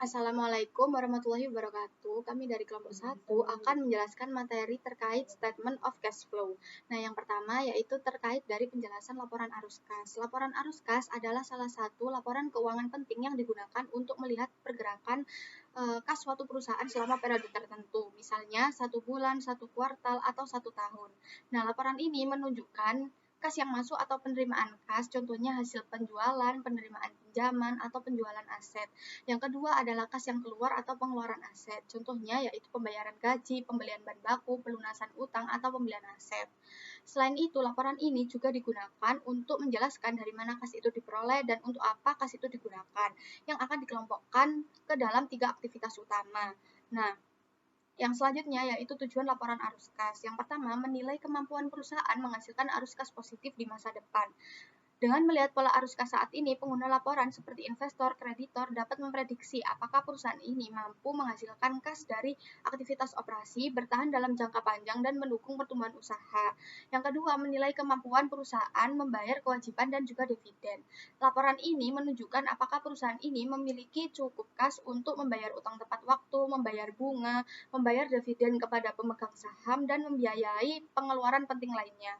Assalamualaikum warahmatullahi wabarakatuh. Kami dari kelompok 1 akan menjelaskan materi terkait statement of cash flow. Nah, yang pertama yaitu terkait dari penjelasan laporan arus kas. Laporan arus kas adalah salah satu laporan keuangan penting yang digunakan untuk melihat pergerakan kas suatu perusahaan selama periode tertentu, misalnya 1 bulan, 1 kuartal, atau 1 tahun. Nah, laporan ini menunjukkan kas yang masuk atau penerimaan kas, contohnya hasil penjualan, penerimaan pinjaman, atau penjualan aset. Yang kedua adalah kas yang keluar atau pengeluaran aset. Contohnya yaitu pembayaran gaji, pembelian bahan baku, pelunasan utang, atau pembelian aset. Selain itu, laporan ini juga digunakan untuk menjelaskan dari mana kas itu diperoleh dan untuk apa kas itu digunakan, yang akan dikelompokkan ke dalam 3 aktivitas utama. Nah, yang selanjutnya yaitu tujuan laporan arus kas. Yang pertama, menilai kemampuan perusahaan menghasilkan arus kas positif di masa depan. Dengan melihat pola arus kas saat ini, pengguna laporan seperti investor, kreditor dapat memprediksi apakah perusahaan ini mampu menghasilkan kas dari aktivitas operasi, bertahan dalam jangka panjang, dan mendukung pertumbuhan usaha. Yang kedua, menilai kemampuan perusahaan membayar kewajiban dan juga dividen. Laporan ini menunjukkan apakah perusahaan ini memiliki cukup kas untuk membayar utang tepat waktu, membayar bunga, membayar dividen kepada pemegang saham, dan membiayai pengeluaran penting lainnya.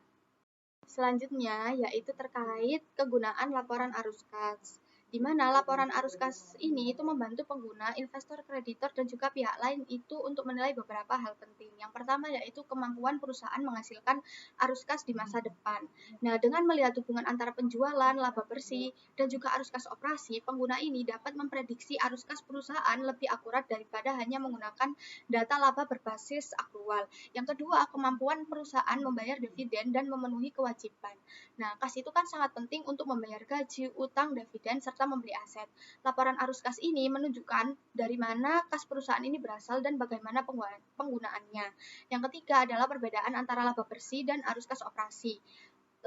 Selanjutnya yaitu terkait kegunaan laporan arus kas, di mana laporan arus kas ini itu membantu pengguna, investor, kreditor, dan juga pihak lain itu untuk menilai beberapa hal penting. Yang pertama yaitu kemampuan perusahaan menghasilkan arus kas di masa depan. Nah, dengan melihat hubungan antara penjualan, laba bersih, dan juga arus kas operasi, pengguna ini dapat memprediksi arus kas perusahaan lebih akurat daripada hanya menggunakan data laba berbasis akrual. Yang kedua, kemampuan perusahaan membayar dividen dan memenuhi kewajiban. Nah, kas itu kan sangat penting untuk membayar gaji, utang, dividen, serta membeli aset. Laporan arus kas ini menunjukkan dari mana kas perusahaan ini berasal dan bagaimana penggunaannya. Yang ketiga adalah perbedaan antara laba bersih dan arus kas operasi.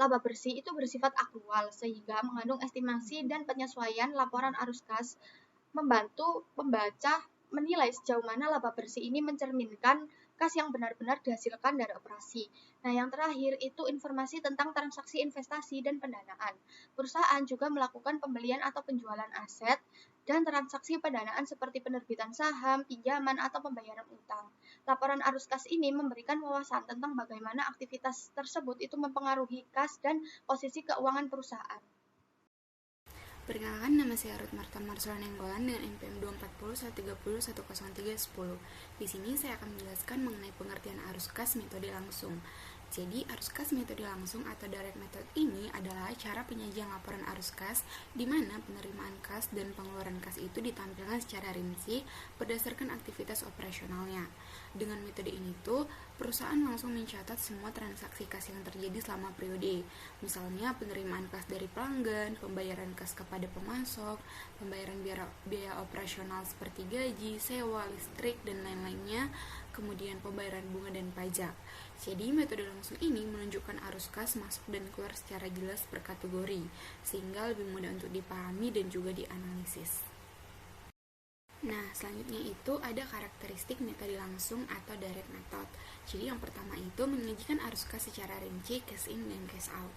Laba bersih itu bersifat akrual sehingga mengandung estimasi dan penyesuaian. Laporan arus kas membantu pembaca menilai sejauh mana laba bersih ini mencerminkan kas yang benar-benar dihasilkan dari operasi. Nah, yang terakhir itu informasi tentang transaksi investasi dan pendanaan. Perusahaan juga melakukan pembelian atau penjualan aset dan transaksi pendanaan seperti penerbitan saham, pinjaman, atau pembayaran utang. Laporan arus kas ini memberikan wawasan tentang bagaimana aktivitas tersebut itu mempengaruhi kas dan posisi keuangan perusahaan. Perkenalkan, nama saya Ruth Marta Marsula Nenggolan dengan NPM 24013010310. Di sini saya akan menjelaskan mengenai pengertian arus kas metode langsung. Jadi, arus kas metode langsung atau direct method ini adalah cara penyajian laporan arus kas di mana penerimaan kas dan pengeluaran kas itu ditampilkan secara rinci berdasarkan aktivitas operasionalnya. Dengan metode ini tuh, perusahaan langsung mencatat semua transaksi kas yang terjadi selama periode. Misalnya penerimaan kas dari pelanggan, pembayaran kas kepada pemasok, pembayaran biaya operasional seperti gaji, sewa, listrik, dan lain-lainnya, kemudian pembayaran bunga dan pajak. Jadi metode langsung ini menunjukkan arus kas masuk dan keluar secara jelas per kategori, sehingga lebih mudah untuk dipahami dan juga dianalisis. Nah, selanjutnya itu ada karakteristik metode langsung atau direct method. Jadi yang pertama itu menyajikan arus kas secara rinci, cash in dan cash out.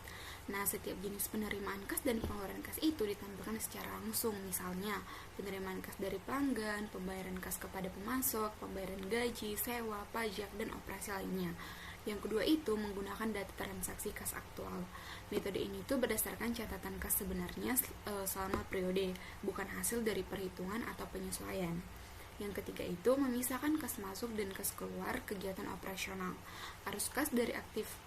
Nah, setiap jenis penerimaan kas dan pengeluaran kas itu ditampilkan secara langsung. Misalnya, penerimaan kas dari pelanggan, pembayaran kas kepada pemasok, pembayaran gaji, sewa, pajak, dan operasi lainnya. Yang kedua itu menggunakan data transaksi kas aktual. Metode ini tuh berdasarkan catatan kas sebenarnya selama periode, bukan hasil dari perhitungan atau penyesuaian. Yang ketiga itu memisahkan kas masuk dan kas keluar kegiatan operasional. Arus kas dari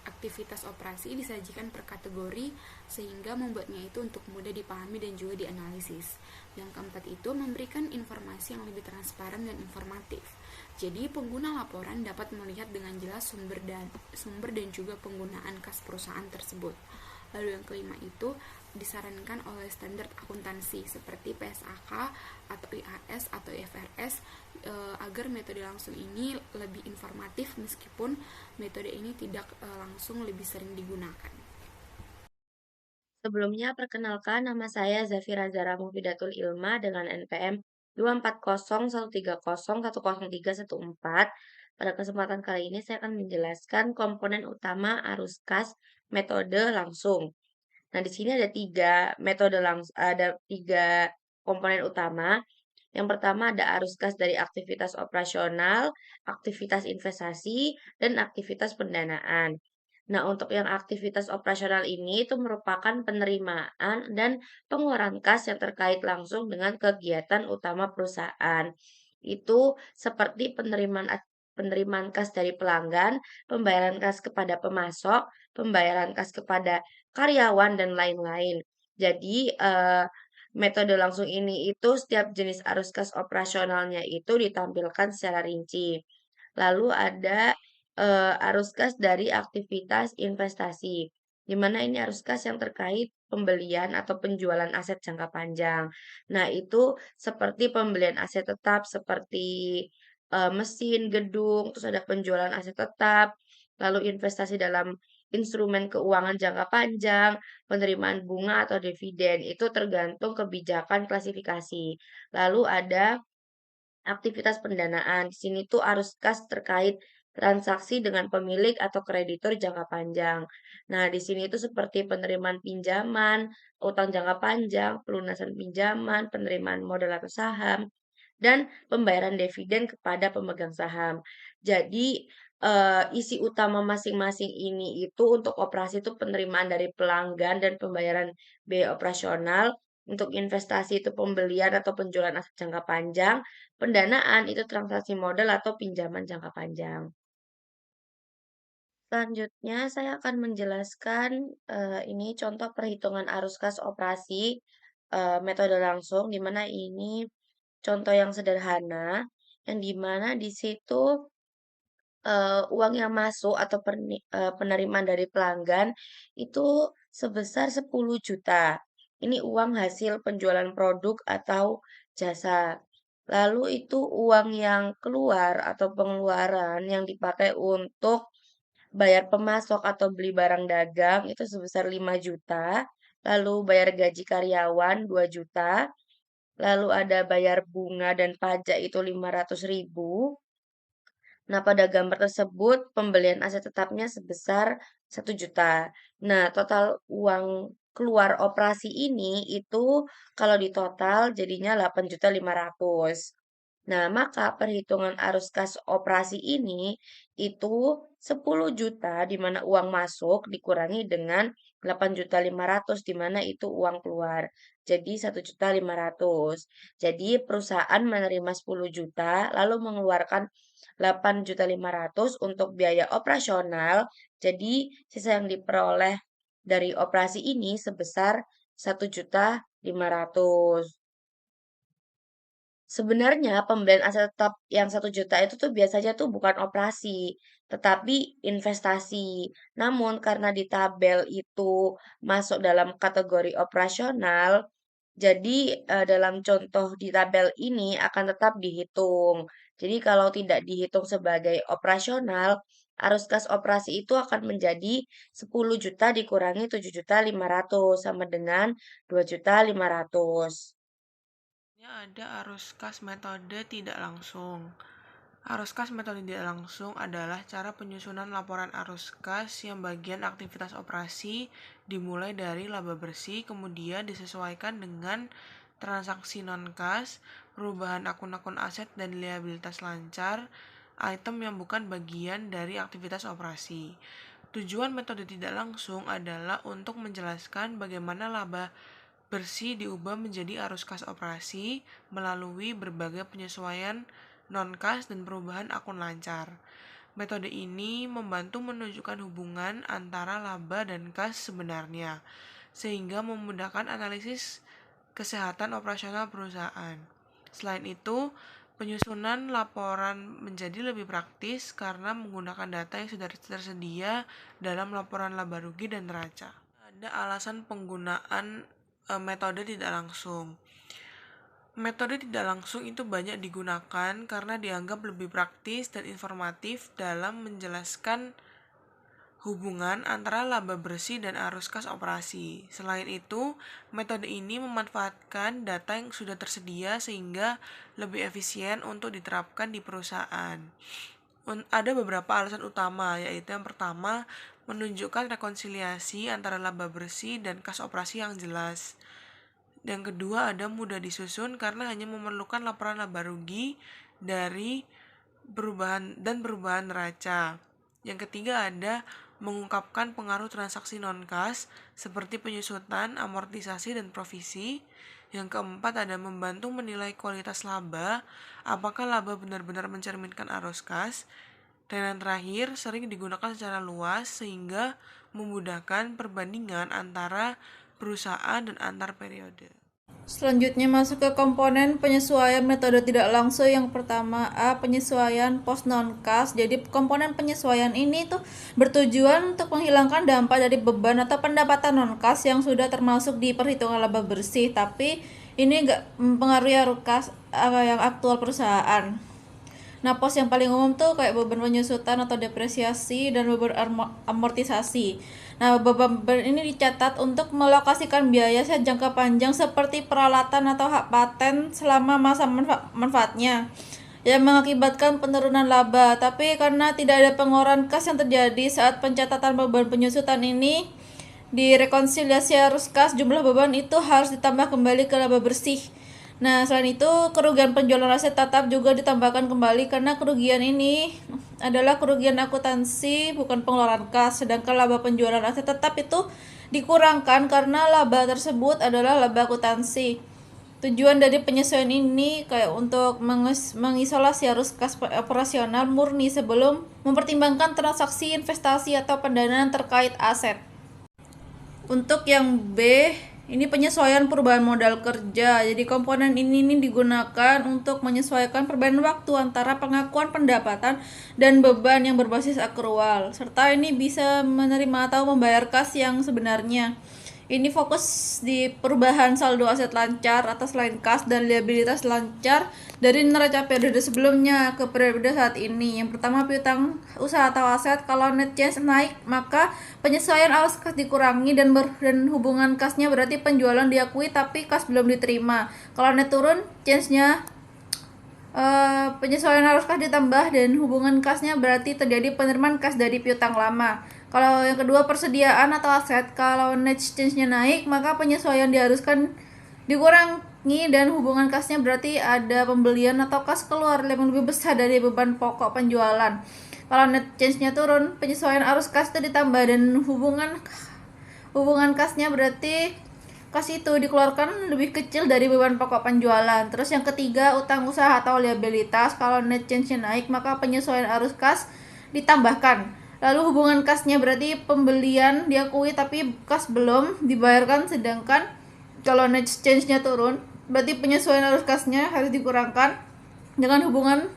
aktivitas operasi disajikan per kategori sehingga membuatnya itu untuk mudah dipahami dan juga dianalisis. Yang keempat itu memberikan informasi yang lebih transparan dan informatif. Jadi pengguna laporan dapat melihat dengan jelas sumber dan juga penggunaan kas perusahaan tersebut. Lalu yang kelima itu disarankan oleh standar akuntansi seperti PSAK atau IAS atau IFRS agar metode langsung ini lebih informatif meskipun metode ini tidak langsung lebih sering digunakan. Sebelumnya, perkenalkan nama saya Zafira Zara Mufidatul Ilma dengan NPM 24013010314. Pada kesempatan kali ini saya akan menjelaskan komponen utama arus kas metode langsung. Nah, di sini ada tiga komponen utama. Yang pertama ada arus kas dari aktivitas operasional, aktivitas investasi, dan aktivitas pendanaan. Nah, untuk yang aktivitas operasional ini itu merupakan penerimaan dan pengeluaran kas yang terkait langsung dengan kegiatan utama perusahaan. Itu seperti penerimaan kas dari pelanggan, pembayaran kas kepada pemasok, pembayaran kas kepada karyawan, dan lain-lain. Jadi, metode langsung ini itu setiap jenis arus kas operasionalnya itu ditampilkan secara rinci. Lalu ada arus kas dari aktivitas investasi, di mana ini arus kas yang terkait pembelian atau penjualan aset jangka panjang. Nah, itu seperti pembelian aset tetap seperti mesin, gedung, terus ada penjualan aset tetap, lalu investasi dalam instrumen keuangan jangka panjang, penerimaan bunga atau dividen, itu tergantung kebijakan klasifikasi. Lalu ada aktivitas pendanaan. Di sini tuh arus kas terkait transaksi dengan pemilik atau kreditur jangka panjang. Nah, di sini itu seperti penerimaan pinjaman, utang jangka panjang, pelunasan pinjaman, penerimaan modal atau saham, dan pembayaran dividen kepada pemegang saham. Jadi, isi utama masing-masing ini itu untuk operasi itu penerimaan dari pelanggan dan pembayaran biaya operasional, untuk investasi itu pembelian atau penjualan aset jangka panjang, pendanaan itu transaksi modal atau pinjaman jangka panjang. Selanjutnya saya akan menjelaskan, ini contoh perhitungan arus kas operasi, metode langsung, di mana ini contoh yang sederhana, yang di mana di situ, uang yang masuk atau penerimaan dari pelanggan itu sebesar 10 juta. Ini uang hasil penjualan produk atau jasa. Lalu itu uang yang keluar atau pengeluaran yang dipakai untuk bayar pemasok atau beli barang dagang itu sebesar 5 juta. Lalu bayar gaji karyawan 2 juta. Lalu ada bayar bunga dan pajak itu 500.000. Nah, pada gambar tersebut pembelian aset tetapnya sebesar 1 juta. Nah, total uang keluar operasi ini itu kalau ditotal jadinya 8.500.000. Nah, maka perhitungan arus kas operasi ini itu 10 juta di mana uang masuk dikurangi dengan 8.500.000 di mana itu uang keluar. Jadi 1.500.000. Jadi perusahaan menerima 10 juta lalu mengeluarkan 8.500.000 untuk biaya operasional. Jadi sisa yang diperoleh dari operasi ini sebesar 1.500.000. Sebenarnya pembelian aset tetap yang 1 juta itu tuh biasanya tuh bukan operasi, tetapi investasi. Namun karena di tabel itu masuk dalam kategori operasional, jadi dalam contoh di tabel ini akan tetap dihitung. Jadi kalau tidak dihitung sebagai operasional, arus kas operasi itu akan menjadi 10 juta dikurangi 7.500.000 sama dengan 2.500.000. Ada arus kas metode tidak langsung. Arus kas metode tidak langsung adalah cara penyusunan laporan arus kas yang bagian aktivitas operasi dimulai dari laba bersih, kemudian disesuaikan dengan transaksi non-kas, perubahan akun-akun aset dan liabilitas lancar, item yang bukan bagian dari aktivitas operasi. Tujuan metode tidak langsung adalah untuk menjelaskan bagaimana laba bersih diubah menjadi arus kas operasi melalui berbagai penyesuaian non-kas dan perubahan akun lancar. Metode ini membantu menunjukkan hubungan antara laba dan kas sebenarnya, sehingga memudahkan analisis kesehatan operasional perusahaan. Selain itu, penyusunan laporan menjadi lebih praktis karena menggunakan data yang sudah tersedia dalam laporan laba rugi dan neraca. Ada alasan penggunaan metode tidak langsung. Metode tidak langsung itu banyak digunakan karena dianggap lebih praktis dan informatif dalam menjelaskan hubungan antara laba bersih dan arus kas operasi. Selain itu, metode ini memanfaatkan data yang sudah tersedia sehingga lebih efisien untuk diterapkan di perusahaan. Ada beberapa alasan utama, yaitu yang pertama, menunjukkan rekonsiliasi antara laba bersih dan kas operasi yang jelas. Yang kedua ada mudah disusun karena hanya memerlukan laporan laba rugi dari perubahan neraca. Yang ketiga ada mengungkapkan pengaruh transaksi non-kas seperti penyusutan, amortisasi, dan provisi. Yang keempat ada membantu menilai kualitas laba, apakah laba benar-benar mencerminkan arus kas. Dan yang terakhir, sering digunakan secara luas sehingga memudahkan perbandingan antara perusahaan dan antar periode. Selanjutnya masuk ke komponen penyesuaian metode tidak langsung. Yang pertama A, penyesuaian post non-kas. Jadi komponen penyesuaian ini tuh bertujuan untuk menghilangkan dampak dari beban atau pendapatan non-kas yang sudah termasuk di perhitungan laba bersih, tapi ini enggak mempengaruhi arus kas yang aktual perusahaan. Nah, pos yang paling umum tuh kayak beban penyusutan atau depresiasi dan beban amortisasi. Nah, beban ini dicatat untuk melokasikan biaya jangka panjang seperti peralatan atau hak paten selama masa manfaatnya yang mengakibatkan penurunan laba. Tapi karena tidak ada pengeluaran kas yang terjadi saat pencatatan beban penyusutan ini, di rekonsiliasi arus kas jumlah beban itu harus ditambah kembali ke laba bersih. Nah, selain itu, kerugian penjualan aset tetap juga ditambahkan kembali karena kerugian ini adalah kerugian akuntansi, bukan pengeluaran kas. Sedangkan laba penjualan aset tetap itu dikurangkan karena laba tersebut adalah laba akuntansi. Tujuan dari penyesuaian ini kayak untuk mengisolasi arus kas operasional murni sebelum mempertimbangkan transaksi investasi atau pendanaan terkait aset. Untuk yang B, ini penyesuaian perubahan modal kerja. Jadi komponen ini digunakan untuk menyesuaikan perbedaan waktu antara pengakuan pendapatan dan beban yang berbasis akrual, serta ini bisa menerima atau membayar kas yang sebenarnya. Ini fokus di perubahan saldo aset lancar atas line kas dan liabilitas lancar dari neraca periode sebelumnya ke periode saat ini. Yang pertama, piutang usaha atau aset. Kalau net change naik, maka penyesuaian arus kas dikurangi dan hubungan kasnya berarti penjualan diakui tapi kas belum diterima. Kalau net turun, change-nya penyesuaian arus kas ditambah dan hubungan kasnya berarti terjadi penerimaan kas dari piutang lama. Kalau yang kedua, persediaan atau aset. Kalau net change-nya naik, maka penyesuaian diharuskan dikurangi dan hubungan kasnya berarti ada pembelian atau kas keluar yang lebih besar dari beban pokok penjualan. Kalau net change-nya turun, penyesuaian arus kas itu ditambah dan hubungan kasnya berarti kas itu dikeluarkan lebih kecil dari beban pokok penjualan. Terus yang ketiga, utang usaha atau liabilitas. Kalau net change-nya naik, maka penyesuaian arus kas ditambahkan. Lalu hubungan kasnya berarti pembelian diakui tapi kas belum dibayarkan, sedangkan kalau net change-nya turun berarti penyesuaian arus kasnya harus dikurangkan dengan hubungan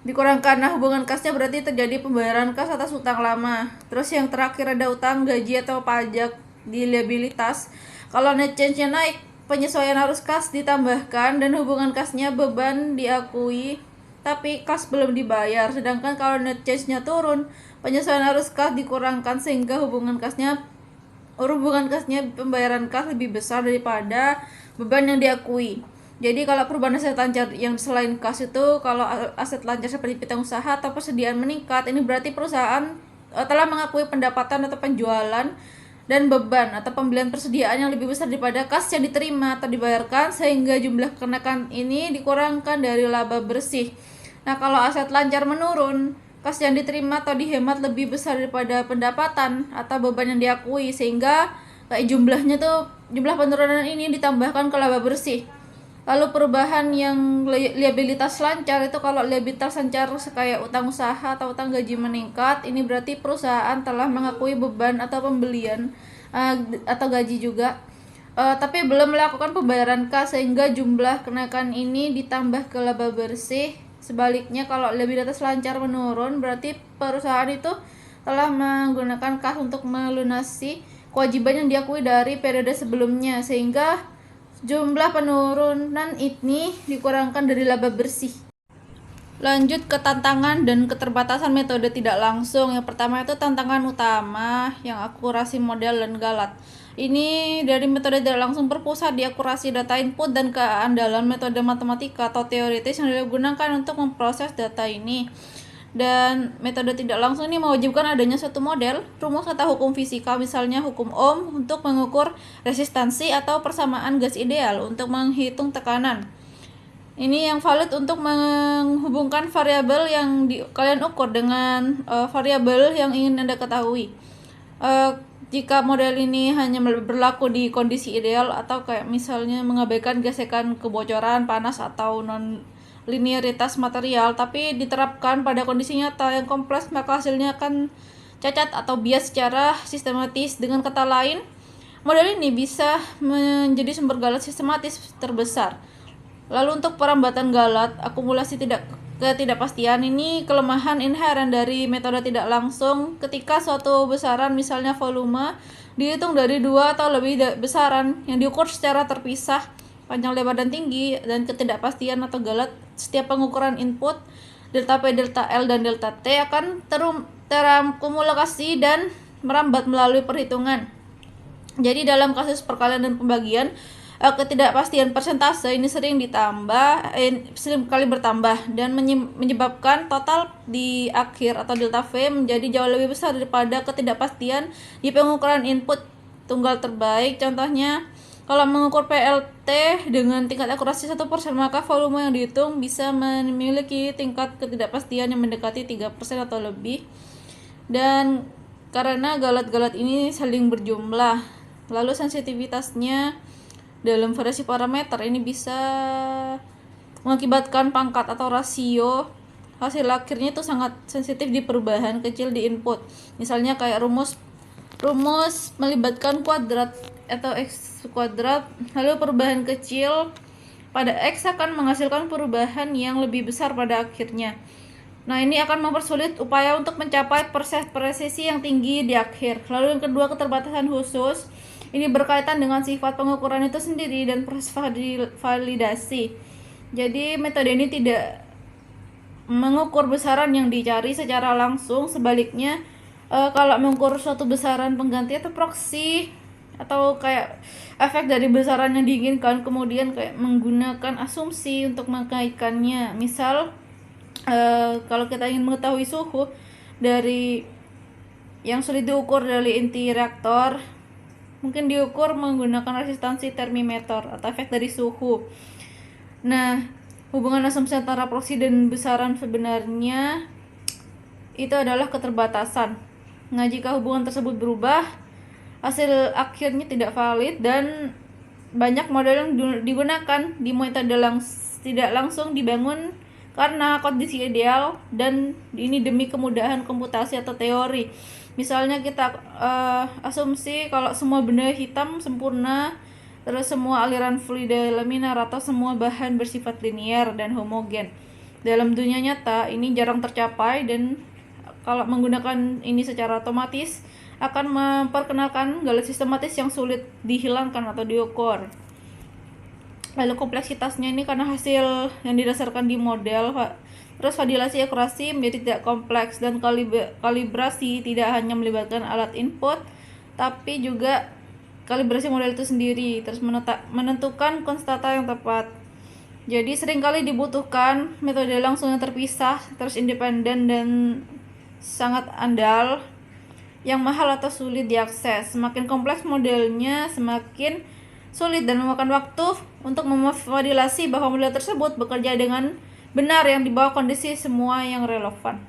dikurangkan. Nah, hubungan kasnya berarti terjadi pembayaran kas atas utang lama. Terus yang terakhir ada utang gaji atau pajak di liabilitas. Kalau net change-nya naik, penyesuaian arus kas ditambahkan dan hubungan kasnya beban diakui tapi kas belum dibayar. Sedangkan kalau net change-nya turun, penyesuaian arus kas dikurangkan sehingga hubungan kasnya pembayaran kas lebih besar daripada beban yang diakui. Jadi kalau perubahan aset lancar yang selain kas itu, kalau aset lancar seperti piutang usaha atau persediaan meningkat, ini berarti perusahaan telah mengakui pendapatan atau penjualan dan beban atau pembelian persediaan yang lebih besar daripada kas yang diterima atau dibayarkan, sehingga jumlah kenaikan ini dikurangkan dari laba bersih. Nah, kalau aset lancar menurun, kas yang diterima atau dihemat lebih besar daripada pendapatan atau beban yang diakui, sehingga kayak jumlah penurunan ini ditambahkan ke laba bersih. Lalu perubahan yang liabilitas lancar itu, kalau liabilitas lancar kayak utang usaha atau utang gaji meningkat, ini berarti perusahaan telah mengakui beban atau pembelian atau gaji juga, tapi belum melakukan pembayaran kas, sehingga jumlah kenaikan ini ditambah ke laba bersih. Sebaliknya, kalau liabilitas lancar menurun, berarti perusahaan itu telah menggunakan kas untuk melunasi kewajiban yang diakui dari periode sebelumnya, sehingga jumlah penurunan ini dikurangkan dari laba bersih. Lanjut ke tantangan dan keterbatasan metode tidak langsung. Yang pertama itu tantangan utama yang akurasi model dan galat. Ini dari metode tidak langsung berpusat di akurasi data input dan keandalan metode matematika atau teoritis yang digunakan untuk memproses data ini. Dan metode tidak langsung ini mewajibkan adanya suatu model, rumus atau hukum fisika, misalnya hukum Ohm untuk mengukur resistansi atau persamaan gas ideal untuk menghitung tekanan. Ini yang valid untuk menghubungkan variabel yang kalian ukur dengan variabel yang ingin Anda ketahui. Jika model ini hanya berlaku di kondisi ideal atau kayak misalnya mengabaikan gesekan kebocoran, panas, atau non linearitas material, tapi diterapkan pada kondisi nyata yang kompleks, maka hasilnya akan cacat atau bias secara sistematis. Dengan kata lain, model ini bisa menjadi sumber galat sistematis terbesar. Lalu untuk perambatan galat, akumulasi ketidakpastian ini kelemahan inheren dari metode tidak langsung ketika suatu besaran, misalnya volume, dihitung dari dua atau lebih besaran yang diukur secara terpisah, panjang, lebar, dan tinggi, dan ketidakpastian atau galat setiap pengukuran input delta P, delta L, dan delta T akan terakumulasi dan merambat melalui perhitungan. Jadi dalam kasus perkalian dan pembagian, ketidakpastian persentase ini sering kali bertambah dan menyebabkan total di akhir atau delta V menjadi jauh lebih besar daripada ketidakpastian di pengukuran input tunggal terbaik. Contohnya, kalau mengukur PLT dengan tingkat akurasi 1%, maka volume yang dihitung bisa memiliki tingkat ketidakpastian yang mendekati 3% atau lebih. Dan karena galat-galat ini saling berjumlah, lalu sensitivitasnya dalam variasi parameter ini bisa mengakibatkan pangkat atau rasio hasil akhirnya itu sangat sensitif di perubahan kecil di input. Misalnya kayak rumus melibatkan kuadrat atau x kuadrat, lalu perubahan kecil pada x akan menghasilkan perubahan yang lebih besar pada akhirnya. Nah, ini akan mempersulit upaya untuk mencapai presisi yang tinggi di akhir. Lalu yang kedua, keterbatasan khusus. Ini berkaitan dengan sifat pengukuran itu sendiri dan proses validasi. Jadi metode ini tidak mengukur besaran yang dicari secara langsung. Sebaliknya, kalau mengukur suatu besaran pengganti atau proksi atau kayak efek dari besaran yang diinginkan, kemudian kayak menggunakan asumsi untuk mengaitkannya. Misal, kalau kita ingin mengetahui suhu dari yang sulit diukur dari inti reaktor, mungkin diukur menggunakan resistansi termometer atau efek dari suhu. Nah, hubungan asumsi antara proksi dan besaran sebenarnya itu adalah keterbatasan. Nah, jika hubungan tersebut berubah, hasil akhirnya tidak valid dan banyak model yang digunakan di metode tidak langsung dibangun karena kondisi ideal dan ini demi kemudahan komputasi atau teori. Misalnya kita asumsi kalau semua benda hitam sempurna, terus semua aliran fluida laminar atau semua bahan bersifat linear dan homogen. Dalam dunia nyata ini jarang tercapai dan kalau menggunakan ini secara otomatis akan memperkenalkan galat sistematis yang sulit dihilangkan atau diukur. Lalu kompleksitasnya ini karena hasil yang didasarkan di model, terus validasi akurasi menjadi tidak kompleks dan kalibrasi tidak hanya melibatkan alat input tapi juga kalibrasi model itu sendiri, terus menentukan konstanta yang tepat. Jadi seringkali dibutuhkan metode langsung yang terpisah, terus independen dan sangat andal, yang mahal atau sulit diakses. Semakin kompleks modelnya, semakin sulit dan memakan waktu untuk memvalidasi bahwa model tersebut bekerja dengan benar yang di bawah kondisi semua yang relevan.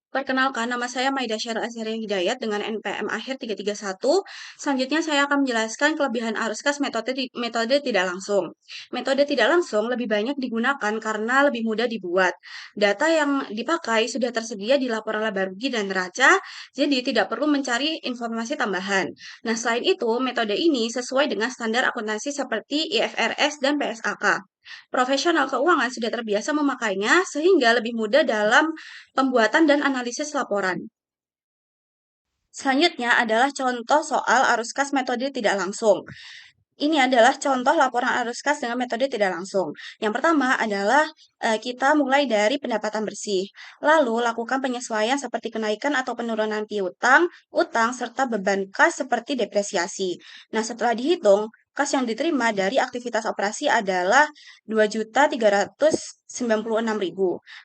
Perkenalkan, nama saya Maida Syara Azharia Hidayat dengan NPM akhir 331. Selanjutnya saya akan menjelaskan kelebihan arus kas metode tidak langsung. Metode tidak langsung lebih banyak digunakan karena lebih mudah dibuat. Data yang dipakai sudah tersedia di laporan laba rugi dan neraca, jadi tidak perlu mencari informasi tambahan. Nah, selain itu, metode ini sesuai dengan standar akuntansi seperti IFRS dan PSAK. Profesional keuangan sudah terbiasa memakainya sehingga lebih mudah dalam pembuatan dan analisis laporan. Selanjutnya adalah contoh soal arus kas metode tidak langsung. Ini adalah contoh laporan arus kas dengan metode tidak langsung. Yang pertama adalah kita mulai dari pendapatan bersih. Lalu lakukan penyesuaian seperti kenaikan atau penurunan piutang, utang, serta beban kas seperti depresiasi. Nah, setelah dihitung, kas yang diterima dari aktivitas operasi adalah 2.396.000.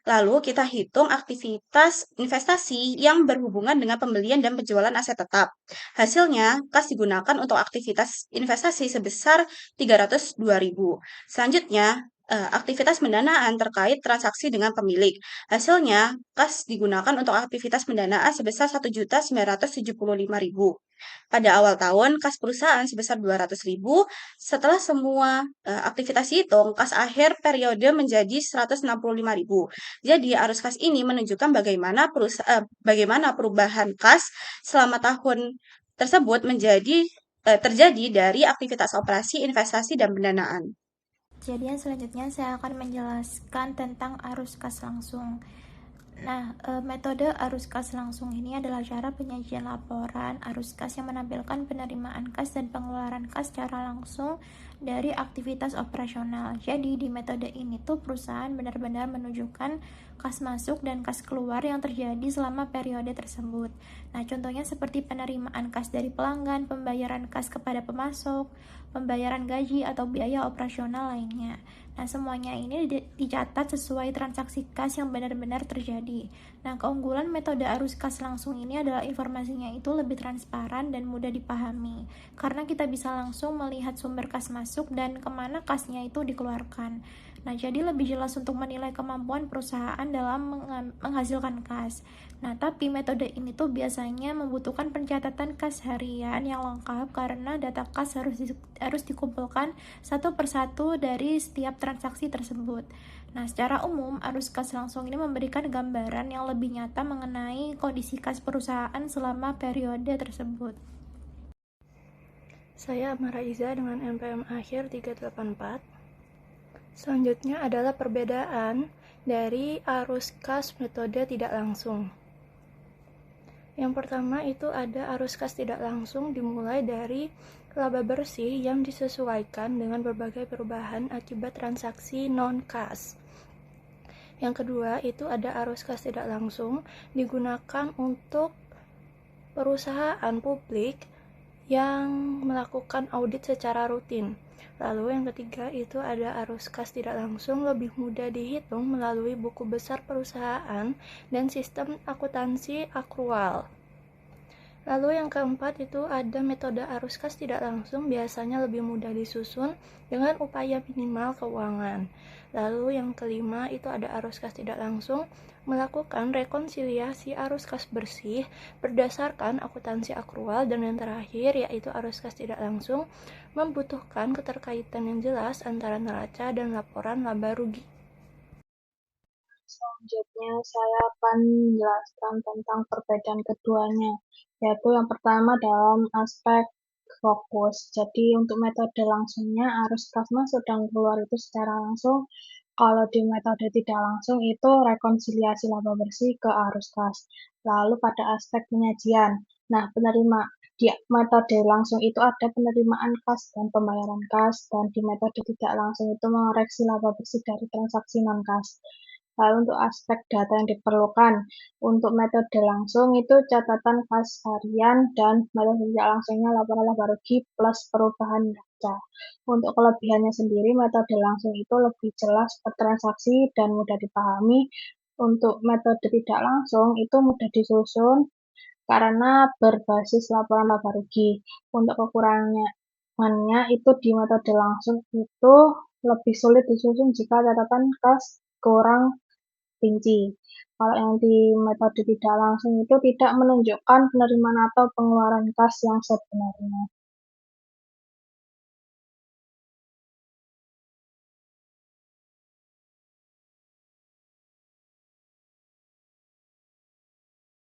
Lalu kita hitung aktivitas investasi yang berhubungan dengan pembelian dan penjualan aset tetap. Hasilnya, kas digunakan untuk aktivitas investasi sebesar 302.000. Selanjutnya, aktivitas pendanaan terkait transaksi dengan pemilik. Hasilnya, kas digunakan untuk aktivitas pendanaan sebesar 1.975.000. Pada awal tahun, kas perusahaan sebesar 200.000. Setelah semua aktivitas dihitung, kas akhir periode menjadi 165.000. Jadi, arus kas ini menunjukkan bagaimana perubahan kas selama tahun tersebut terjadi dari aktivitas operasi, investasi, dan pendanaan. Jadi yang selanjutnya saya akan menjelaskan tentang arus kas langsung. Nah, metode arus kas langsung ini adalah cara penyajian laporan arus kas yang menampilkan penerimaan kas dan pengeluaran kas secara langsung dari aktivitas operasional. Jadi di metode ini tuh perusahaan benar-benar menunjukkan kas masuk dan kas keluar yang terjadi selama periode tersebut. Nah, contohnya seperti penerimaan kas dari pelanggan, pembayaran kas kepada pemasok, pembayaran gaji atau biaya operasional lainnya. Nah, semuanya ini dicatat sesuai transaksi kas yang benar-benar terjadi. Nah, keunggulan metode arus kas langsung ini adalah informasinya itu lebih transparan dan mudah dipahami, karena kita bisa langsung melihat sumber kas masuk dan kemana kasnya itu dikeluarkan. Nah, jadi lebih jelas untuk menilai kemampuan perusahaan dalam menghasilkan kas. Nah, tapi metode ini tuh biasanya membutuhkan pencatatan kas harian yang lengkap karena data kas harus dikumpulkan satu persatu dari setiap transaksi tersebut. Nah, secara umum, arus kas langsung ini memberikan gambaran yang lebih nyata mengenai kondisi kas perusahaan selama periode tersebut. Saya Amara Iza dengan NPM akhir 384. Selanjutnya adalah perbedaan dari arus kas metode tidak langsung. Yang pertama itu ada arus kas tidak langsung dimulai dari laba bersih yang disesuaikan dengan berbagai perubahan akibat transaksi non-kas. Yang kedua itu ada arus kas tidak langsung digunakan untuk perusahaan publik yang melakukan audit secara rutin. Lalu yang ketiga itu ada arus kas tidak langsung lebih mudah dihitung melalui buku besar perusahaan dan sistem akuntansi akrual. Lalu yang keempat itu ada metode arus kas tidak langsung biasanya lebih mudah disusun dengan upaya minimal keuangan. Lalu yang kelima itu ada arus kas tidak langsung melakukan rekonsiliasi arus kas bersih berdasarkan akuntansi akrual, dan yang terakhir yaitu arus kas tidak langsung membutuhkan keterkaitan yang jelas antara neraca dan laporan laba rugi. Selanjutnya saya akan menjelaskan tentang perbedaan keduanya, yaitu yang pertama dalam aspek fokus. Jadi untuk metode langsungnya arus kas masuk dan keluar itu secara langsung. Kalau di metode tidak langsung itu rekonsiliasi laba bersih ke arus kas. Lalu pada aspek penyajian. Nah, di metode langsung itu ada penerimaan kas dan pembayaran kas, dan di metode tidak langsung itu mengoreksi laba bersih dari transaksi non-kas. Lalu untuk aspek data yang diperlukan, untuk metode langsung itu catatan kas harian, dan metode tidak langsungnya laporan laba rugi plus perubahan neraca. Untuk kelebihannya sendiri, metode langsung itu lebih jelas per transaksi dan mudah dipahami. Untuk metode tidak langsung itu mudah disusun karena berbasis laporan laba rugi. Untuk kekurangannya itu di metode langsung itu lebih sulit disusun jika catatan kas kurang rinci. Kalau yang di metode tidak langsung itu tidak menunjukkan penerimaan atau pengeluaran kas yang sebenarnya.